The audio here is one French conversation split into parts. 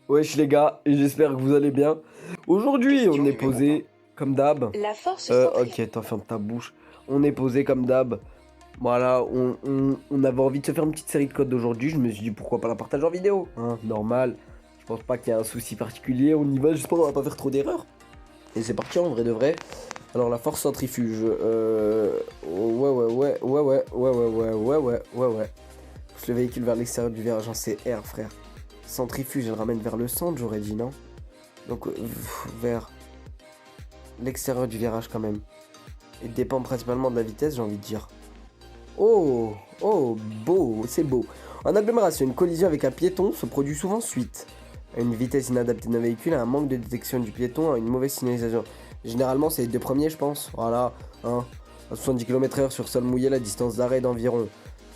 Wesh les gars, et j'espère que vous allez bien. Aujourd'hui, on Question est numéro posé comme d'hab. La force centrifuge. Ok, t'en fermes ta bouche. On est posé comme d'hab. Voilà, on avait envie de se faire une petite série de codes d'aujourd'hui. Je me suis dit pourquoi pas la partager en vidéo. Hein, normal. Je pense pas qu'il y ait un souci particulier. On y va, j'espère qu'on va pas faire trop d'erreurs. Et c'est parti en vrai de vrai. Alors la force centrifuge. Ouais. Pousse le véhicule vers l'extérieur du virage en CR, frère. Centrifuge, elle ramène vers le centre, j'aurais dit, non? Donc vers l'extérieur du virage quand même. Et dépend principalement de la vitesse, j'ai envie de dire. Oh, beau, c'est beau. En agglomération, une collision avec un piéton se produit souvent suite à une vitesse inadaptée d'un véhicule, à un manque de détection du piéton, à une mauvaise signalisation. Généralement, c'est les deux premiers, je pense. Voilà, hein. À 70 km/h sur sol mouillé, la distance d'arrêt d'environ.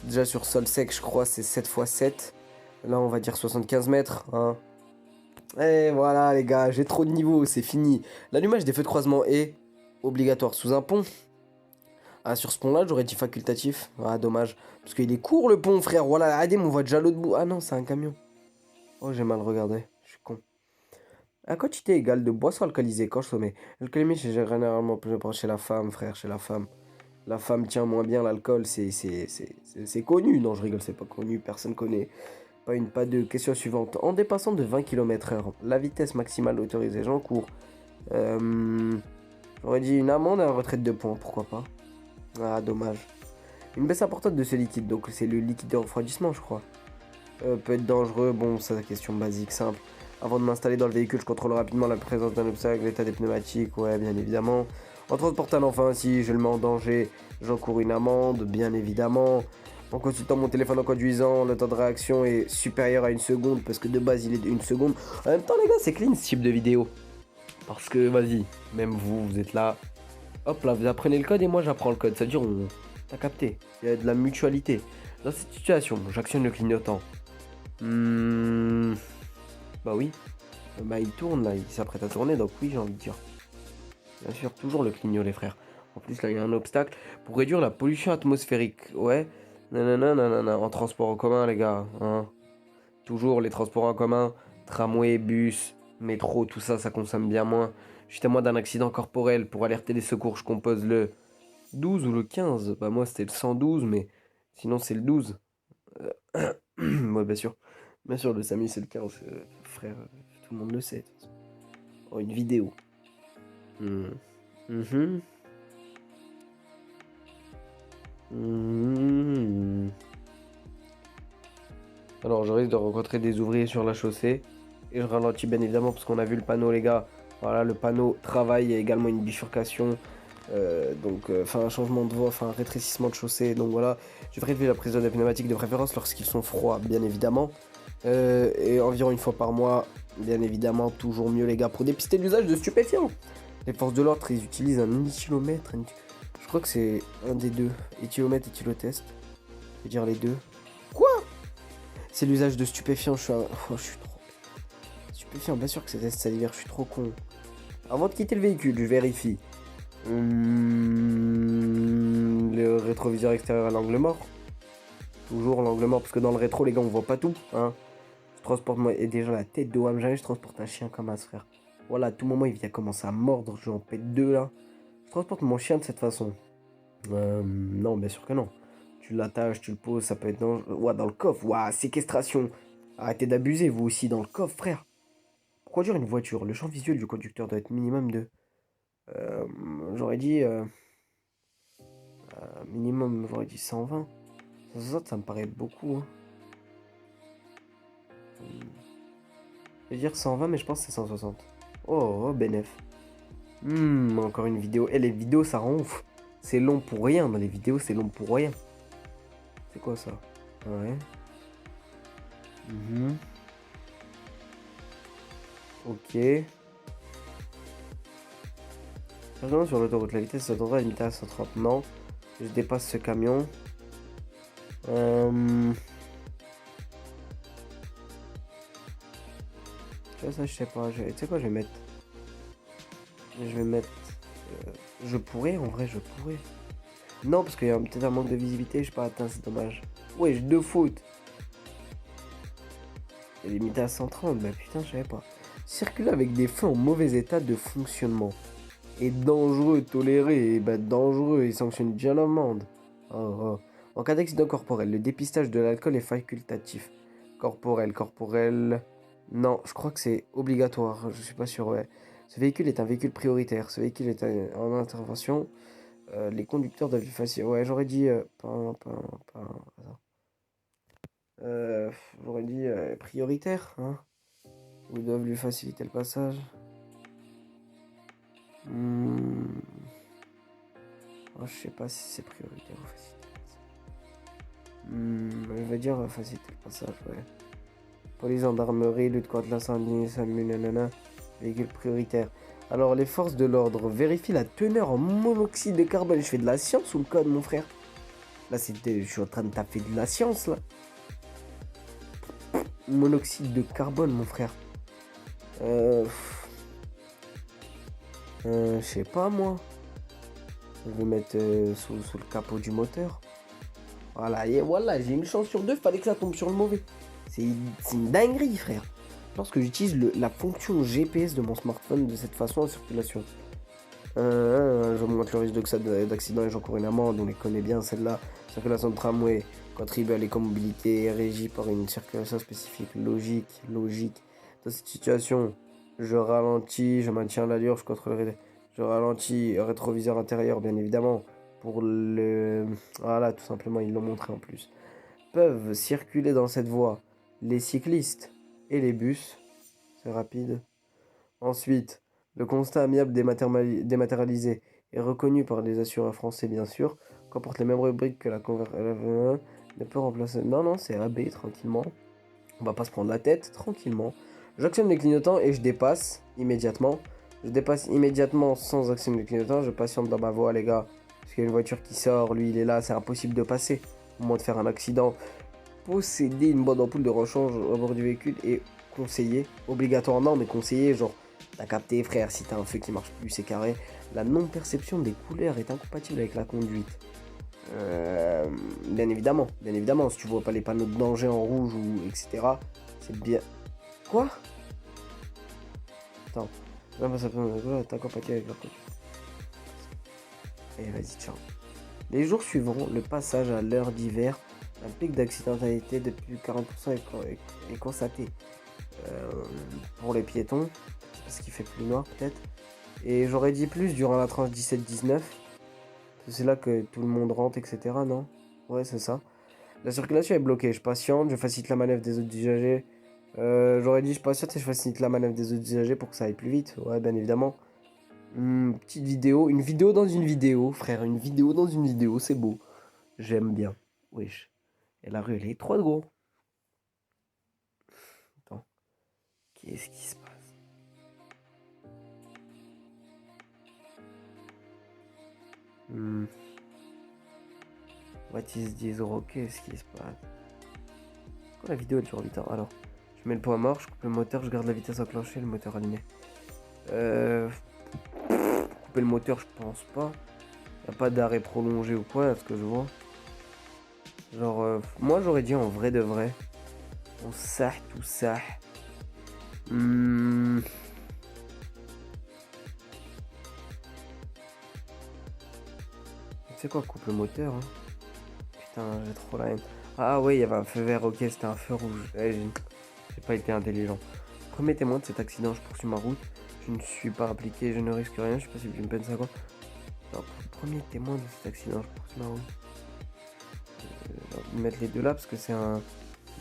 Déjà sur sol sec, je crois, c'est 7 x 7. Là, on va dire 75 mètres, hein. Et voilà les gars, j'ai trop de niveaux, c'est fini. L'allumage des feux de croisement est obligatoire sous un pont. Ah, sur ce pont-là, j'aurais dit facultatif. Ah, dommage. Parce qu'il est court le pont, frère. Voilà, regardez, on voit déjà l'autre bout. Ah non, c'est un camion. Oh, j'ai mal regardé. Je suis con. À quantité égale de boissons alcoolisées quand je sommets. L'alcoolémie, c'est généralement plus chez la femme, frère, chez la femme. La femme tient moins bien l'alcool, c'est connu. Non, je rigole, c'est pas connu, personne connaît. Pas deux. Question suivante. En dépassant de 20 km/h, la vitesse maximale autorisée, j'encours. J'aurais dit une amende et un retrait de 2 points, pourquoi pas. Ah, dommage. Une baisse importante de ce liquide, donc c'est le liquide de refroidissement, je crois. Peut être dangereux, bon, c'est la question basique, simple. Avant de m'installer dans le véhicule, je contrôle rapidement la présence d'un obstacle, l'état des pneumatiques, ouais, bien évidemment. En transportant un enfant, si je le mets en danger, j'encours une amende, bien évidemment. En consultant mon téléphone en conduisant, le temps de réaction est supérieur à 1 seconde, parce que de base, il est de 1 seconde. En même temps, les gars, c'est clean ce type de vidéo. Parce que, vas-y, même vous, vous êtes là. Hop là, vous apprenez le code et moi j'apprends le code. C'est-à-dire, t'as capté. Il y a de la mutualité. Dans cette situation, j'actionne le clignotant. Bah oui. Bah il tourne là, il s'apprête à tourner, donc oui, j'ai envie de dire. Bien sûr, toujours le clignot, les frères. En plus, là, il y a un obstacle. Pour réduire la pollution atmosphérique, ouais. Nanana, en transport en commun, les gars. Hein. Toujours les transports en commun, tramway, bus, métro, tout ça, ça consomme bien moins. Je suis témoin d'un accident corporel. Pour alerter les secours, je compose le 12 ou le 15. Bah moi, c'était le 112, mais sinon, c'est le 12. Ouais, bien sûr. Bien sûr, le SAMU, c'est le 15, frère. Tout le monde le sait. De toute façon. Oh, une vidéo. Hmm. Mhm. Mhm. Alors, je risque de rencontrer des ouvriers sur la chaussée. Et je ralentis bien évidemment parce qu'on a vu le panneau, les gars. Voilà, le panneau travail, il y a également une bifurcation. Enfin, un changement de voie, enfin, un rétrécissement de chaussée. Donc voilà, je vais réduire la prise des pneumatiques de préférence lorsqu'ils sont froids, bien évidemment. Et environ une fois par mois, bien évidemment, toujours mieux, les gars, pour dépister l'usage de stupéfiants. Les forces de l'ordre, ils utilisent un éthylomètre. Je crois que c'est un des deux. Éthylomètre, éthylotest. Je vais dire les deux. Quoi? C'est l'usage de stupéfiants, je suis trop... Stupéfiant, bien sûr que c'est test salivaire, je suis trop con. Avant de quitter le véhicule, je vérifie. Le rétroviseur extérieur à l'angle mort. Toujours l'angle mort, parce que dans le rétro, les gars, on voit pas tout. Hein. Je transporte moi, et déjà la tête de Wam, jamais je transporte un chien comme as, frère. Voilà, à tout moment, il vient commencer à mordre, je vais en pète deux là. Je transporte mon chien de cette façon. Non, bien sûr que non. Tu l'attaches, tu le poses, ça peut être dangereux. Ouah, dans le coffre, ouah, séquestration. Arrêtez d'abuser, vous aussi, dans le coffre, frère. Pour conduire une voiture, le champ visuel du conducteur doit être minimum de. Euh, J'aurais dit. Minimum, j'aurais dit 120. 160, ça me paraît beaucoup. Hein. Je vais dire 120, mais je pense que c'est 160. Oh, bénef. Encore une vidéo. Et les vidéos, ça rend ouf. C'est long pour rien. Dans les vidéos, c'est long pour rien. C'est quoi ça? Ouais. Mhm. Ok. Chargement sur l'autoroute, la vitesse s'attendra à limiter à 130. Non. Je dépasse ce camion. Tu vois, ça, je sais pas. Tu sais quoi, je vais mettre. Je vais mettre. Je pourrais, en vrai, je pourrais. Non, parce qu'il y a peut-être un manque de visibilité, je pas atteint, c'est dommage. Ouais, j'ai deux fautes. est limité à 130, bah putain, je savais pas. Circuler avec des feux en mauvais état de fonctionnement. Est dangereux, toléré, et bah dangereux et sanctionne bien l'amende. Oh, oh. En cas d'accident corporel, le dépistage de l'alcool est facultatif. Corporel. Non, je crois que c'est obligatoire, je suis pas sûr, ouais. Ce véhicule est un véhicule prioritaire. Ce véhicule est en intervention. Les conducteurs doivent lui faciliter. Ouais, j'aurais dit. Attends. J'aurais dit prioritaire, hein. Ou doivent lui faciliter le passage. Oh, je sais pas si c'est prioritaire ou faciliter le passage. Je vais dire faciliter le passage, ouais. Police, gendarmerie, lutte contre l'incendie, salut, nanana. Véhicule prioritaire. Alors, les forces de l'ordre vérifient la teneur en monoxyde de carbone. Je fais de la science ou le code, mon frère? Là, je suis en train de taper de la science, là. Monoxyde de carbone, mon frère. Je sais pas, moi. Je vais mettre sous le capot du moteur. Voilà, et voilà, j'ai une chance sur deux, fallait que ça tombe sur le mauvais. C'est une dinguerie, frère. Lorsque j'utilise la fonction GPS de mon smartphone de cette façon en circulation, j'augmente le risque d'accident et j'encours une amende. On les connaît bien, celle-là. Circulation de tramway contribue à l'écomobilité régie par une circulation spécifique. Logique. Dans cette situation, je ralentis, je maintiens l'allure, je contrôle. Je ralentis, rétroviseur intérieur, bien évidemment. Pour le. Voilà, tout simplement, ils l'ont montré en plus. Peuvent circuler dans cette voie les cyclistes et les bus. C'est rapide. Ensuite, le constat amiable dématérialisé est reconnu par les assureurs français, bien sûr. Comporte les mêmes rubriques que la conversion. Ne peut remplacer. Non, c'est AB, tranquillement. On va pas se prendre la tête, tranquillement. J'actionne les clignotants et je dépasse immédiatement. Je dépasse immédiatement sans actionner les clignotants. Je patiente dans ma voie, les gars. Parce qu'il y a une voiture qui sort, lui il est là, c'est impossible de passer. Au moins de faire un accident. Posséder une bonne ampoule de rechange au bord du véhicule est conseillé. Obligatoire, non, mais conseillé, genre, t'as capté, frère, si t'as un feu qui marche plus, c'est carré. La non-perception des couleurs est incompatible avec la conduite. Bien évidemment, si tu vois pas les panneaux de danger en rouge ou etc., c'est bien. Quoi? Attends, t'as compatible avec la conduite. Et vas-y, ciao. Les jours suivants, le passage à l'heure d'hiver, un pic d'accidentalité de plus de 40% est constaté. Pour les piétons, parce qu'il fait plus noir peut-être. Et j'aurais dit plus durant la tranche 17-19. C'est là que tout le monde rentre, etc. Non? Ouais, c'est ça. La circulation est bloquée. Je patiente, je facilite la manœuvre des autres usagers. J'aurais dit je patiente et je facilite la manœuvre des autres usagers pour que ça aille plus vite. Ouais, bien évidemment. Petite vidéo. Une vidéo dans une vidéo, frère. Une vidéo dans une vidéo, c'est beau. J'aime bien. Wesh. Et la rue, elle est trop gros. Attends. Qu'est-ce qui se passe? What is this? Qu'est-ce qui se passe? Pourquoi la vidéo elle dure 8 ans? Alors, je mets le point mort, je coupe le moteur, je garde la vitesse enclenchée, le moteur allumé. Couper le moteur, je pense pas. Y a pas d'arrêt prolongé ou quoi, à ce que je vois. Genre, moi j'aurais dit en vrai de vrai. On sah tout ça. Tu sais quoi, coupe le moteur, hein. Putain, j'ai trop la haine. Ah ouais, il y avait un feu vert, ok, c'était un feu rouge. J'ai pas été intelligent. Premier témoin de cet accident, je poursuis ma route. Je ne suis pas impliqué, je ne risque rien, je sais pas si je me peine 50. Alors, premier témoin de cet accident, je poursuis ma route. Je vais mettre les deux là parce que c'est un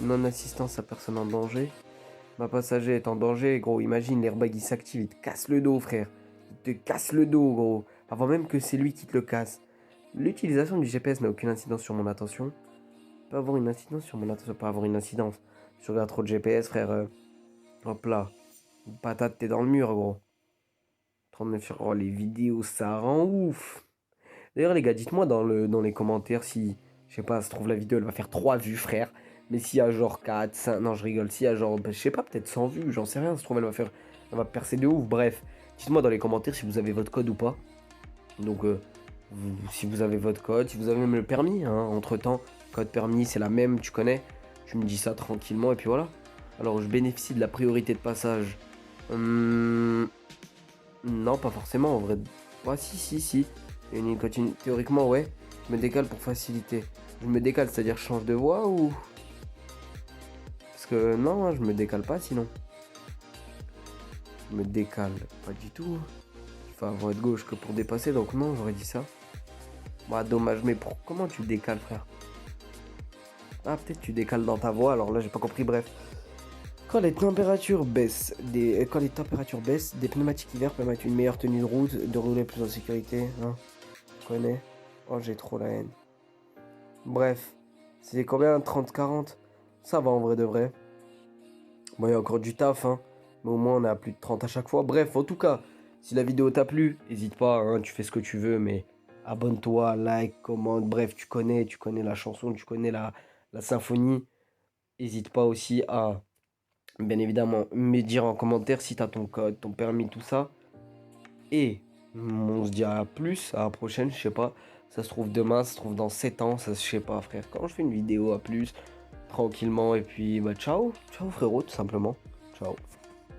non-assistance à personne en danger. Ma passager est en danger, gros. Imagine, l'airbag il s'active, il te casse le dos, frère. Il te casse le dos, gros. Avant même que c'est lui qui te le casse. L'utilisation du GPS n'a aucune incidence sur mon attention. Pas avoir une incidence sur mon attention, pas avoir une incidence. Si tu regardes trop de GPS, frère. Hop là. Patate, t'es dans le mur, gros. 39 sur. Oh, les vidéos, ça rend ouf. D'ailleurs, les gars, dites-moi dans les commentaires si. Je sais pas, ça se trouve, la vidéo elle va faire 3 vues, frère. Mais s'il y a genre 4, 5. Non, je rigole. S'il y a genre. Je sais pas, peut-être 100 vues. J'en sais rien. Ça se trouve, elle va percer de ouf. Bref. Dites-moi dans les commentaires si vous avez votre code ou pas. Donc, si vous avez votre code, si vous avez même le permis, hein, entre temps, code permis, c'est la même, tu connais. Tu me dis ça tranquillement et puis voilà. Alors, je bénéficie de la priorité de passage. Non, pas forcément, en vrai. Ah, si. Il y a une ligne continue. Théoriquement, ouais. Je me décale pour faciliter. Je me décale, c'est-à-dire je change de voie ou... Parce que non, hein, je me décale pas sinon. Je me décale pas du tout. Il faut avoir de gauche que pour dépasser, donc non, j'aurais dit ça. Bah, dommage, mais comment tu décales, frère? Ah, peut-être tu décales dans ta voie, alors là, j'ai pas compris, bref. Quand les températures baissent, des pneumatiques hiver permettent une meilleure tenue de route, de rouler plus en sécurité. Hein, tu connais? Oh, j'ai trop la haine. Bref, c'est combien? 30-40? Ça va en vrai de vrai. Bon, il y a encore du taf, hein. Mais au moins, on est à plus de 30 à chaque fois. Bref, en tout cas, si la vidéo t'a plu, n'hésite pas, hein, tu fais ce que tu veux, mais abonne-toi, like, commente. Bref, tu connais la chanson, tu connais la symphonie. N'hésite pas aussi à, bien évidemment, me dire en commentaire si t'as ton code, ton permis, tout ça. Et on se dit à plus, à la prochaine, je sais pas. Ça se trouve demain, ça se trouve dans 7 ans, ça je sais pas, frère. Quand je fais une vidéo, à plus, tranquillement. Et puis, bah, ciao, frérot, tout simplement. Ciao.